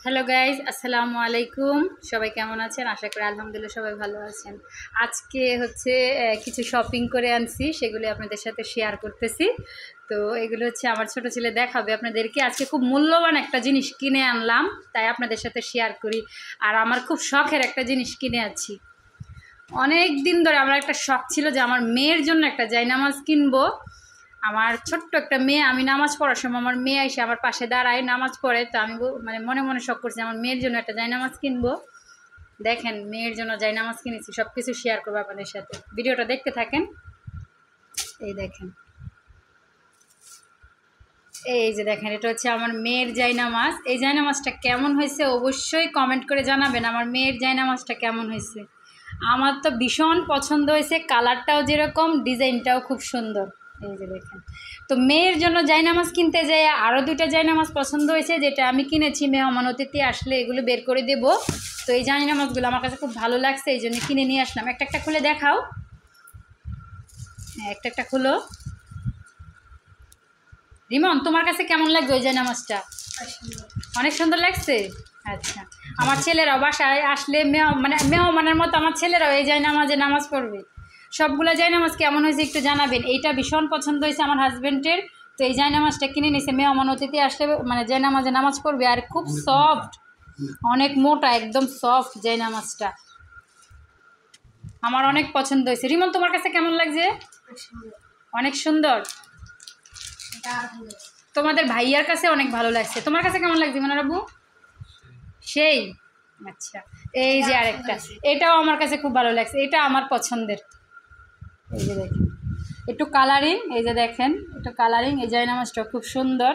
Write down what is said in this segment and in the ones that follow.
Hello guys, আসসালামু আলাইকুম। সবাই কেমন আছেন? আশা করি আলহামদুলিল্লাহ সবাই ভালো আছেন। আজকে হচ্ছে কিছু শপিং করে আনছি, সেগুলো আপনাদের সাথে শেয়ার করতেছি। তো এগুলো হচ্ছে আমার ছোট ছেলে দেখাবে আপনাদেরকে। আজকে খুব মূল্যবান একটা জিনিস কিনে আনলাম, তাই আপনাদের সাথে শেয়ার করি। আর আমার খুব শখের একটা জিনিস কিনে আছি। অনেক দিন ধরে আমার একটা শখ ছিল যে আমার মেয়ের জন্য একটা জায়নামাজ কিনবো। আমার ছোট্ট একটা মেয়ে, আমি নামাজ পড়ার সময় আমার মেয়ে এসে আমার পাশে দাঁড়ায়, নামাজ পড়ে। তো আমি মানে মনে মনে শখ করছি আমার মেয়ের জন্য একটা জায়নামাজ কিনবো। দেখেন, মেয়ের জন্য জায়নামাজ কিনেছি, সব কিছু শেয়ার করবো আপনাদের সাথে। ভিডিওটা দেখতে থাকেন। এই দেখেন, এই যে দেখেন, এটা হচ্ছে আমার মেয়ের জায়নামাজ। এই জায়নামাজটা কেমন হয়েছে অবশ্যই কমেন্ট করে জানাবেন। আমার মেয়ের জায়নামাজটা কেমন হয়েছে? আমার তো ভীষণ পছন্দ হয়েছে, কালারটাও যেরকম, ডিজাইনটাও খুব সুন্দর। এই যে দেখেন, তো মেয়ের জন্য জায়নামাজ কিনতে যাই আরও দুইটা জায়নামাজ পছন্দ হয়েছে, যেটা আমি কিনেছি। মেহমান অতিথি আসলে এগুলো বের করে দেব। তো এই জায়নামাজগুলো আমার কাছে খুব ভালো লাগছে, এই জন্য কিনে নিয়ে আসলাম। একটা একটা খুলে দেখাও। হ্যাঁ, একটা একটা খুলো। রিমন, তোমার কাছে কেমন লাগবে ওই জায়নামাজটা? অনেক সুন্দর লাগছে। আচ্ছা, আমার ছেলেরাও বাসায় আসলে মেহমানের মতো আমার ছেলেরাও এই জায়নামাজে নামাজ পড়বে। সবগুলো জায়নামাজ কেমন হয়েছে একটু জানাবেন। এইটা ভীষণ পছন্দ হয়েছে আমার হাজব্যান্ডের। তো এই জায়নামাজটা কিনে নিয়েছে, মেহমান অতিথি আসলে মানে জায়নামাজে নামাজ পড়বে। আর খুব সফট, অনেক মোটা, একদম সফট জায়নামাজটা। আমার অনেক পছন্দ হয়েছে। রিমন, তোমার কাছে কেমন লাগছে? অনেক সুন্দর। তোমাদের ভাইয়ার কাছে অনেক ভালো লাগছে। তোমার কাছে কেমন লাগছে মনে রাবু? সেই। আচ্ছা, এই যে আরেকটা, এটাও আমার কাছে খুব ভালো লাগছে, এটা আমার পছন্দের। এই যে দেখেন, একটু কালারিং, এই যে দেখেন একটু কালারিং। এই জায়নামাজটা খুব সুন্দর,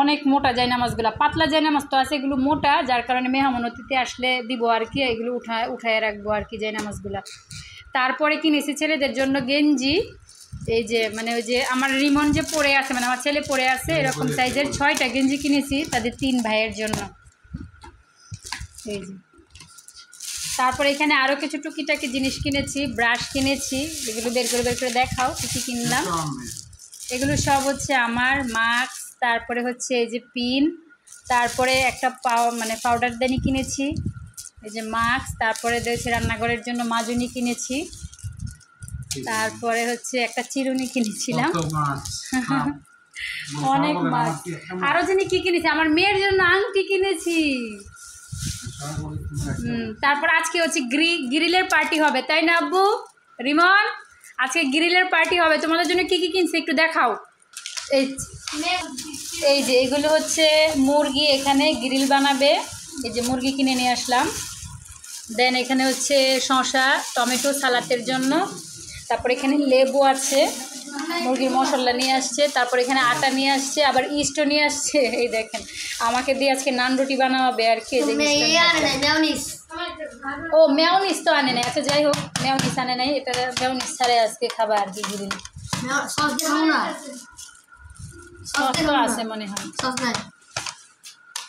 অনেক মোটা জায়নামাজগুলো। পাতলা জায়নামাজ তো আছে, এগুলো মোটা, যার কারণে মেহমান অতিথি আসলে দিব আর কি, এগুলো উঠায় রাখবো আর কি জায়নামাজগুলো। তারপরে কিনেছি ছেলেদের জন্য গেঞ্জি। এই যে মানে ওই যে আমার রিমন যে পরে আছে, মানে আমার ছেলে পরে আছে, এরকম সাইজের 6টা গেঞ্জি কিনেছি তাদের 3 ভাইয়ের জন্য। এই যে, তারপরে এখানে আরও কিছু টুকিটাকি জিনিস কিনেছি, ব্রাশ কিনেছি। এগুলো বের করে দেখাও কী কী কিনলাম। এগুলো সব হচ্ছে আমার মাস্ক, তারপরে হচ্ছে এই যে পিন, তারপরে একটা পাউডার দানি কিনেছি, এই যে মাস্ক, তারপরে হচ্ছে রান্নাঘরের জন্য মাজুনি কিনেছি, তারপরে হচ্ছে একটা চিরুনি কিনেছিলাম। অনেক মাছ, আরও জানি কী কিনেছি। আমার মেয়ের জন্য আংটি কিনেছি। তারপর আজকে হচ্ছে গ্রিলের পার্টি হবে, তাই না আব্বু? রিমন, আজকে গ্রিলের পার্টি হবে, তোমাদের জন্য কি কি কিনছে একটু দেখাও। এই যে এগুলো হচ্ছে মুরগি, এখানে গ্রিল বানাবে। এই যে মুরগি কিনে নিয়ে আসলাম। দেন এখানে হচ্ছে শসা, টমেটো সালাদের জন্য। তারপর এখানে লেবু আছে, মুরগির মশলা নিয়ে আসছে। তারপর এখানে আটা নিয়ে আসছে, আবার ইস্টও নিয়ে আসছে। এই দেখেন, আমাকে দিয়ে আজকে নান রুটি বানাবে আর কি। ও মেয়নিস তো আনে নাই। আচ্ছা যাই হোক, মেয়নিস আনে নাই, এটা মেয়নিস ছাড়াই আজকে খাবার আর কি। গ্রিল আছে মনে হয়।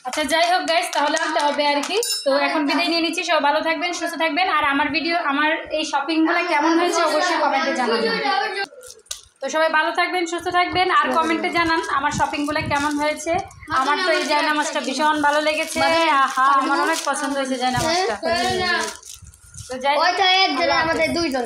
আচ্ছা যাই হোক গাইস, তাহলে আনতে হবে আর কি। তো এখন বিদায় নিয়ে নিচ্ছি। সব ভালো থাকবেন, সুস্থ থাকবেন। আর আমার আমার এই শপিংগুলো কেমন হয়েছে অবশ্যই কমেন্টে জানাবেন। তো সবাই ভালো থাকবেন, সুস্থ থাকবেন, আর কমেন্টে জানান আমার শপিংগুলো কেমন হয়েছে। আমার তো এই জায়নামাজটা ভীষণ ভালো লেগেছে। আমার অনেক পছন্দ হয়েছে জায়নামাজটা। তো যাই, আমাদের 2 জন।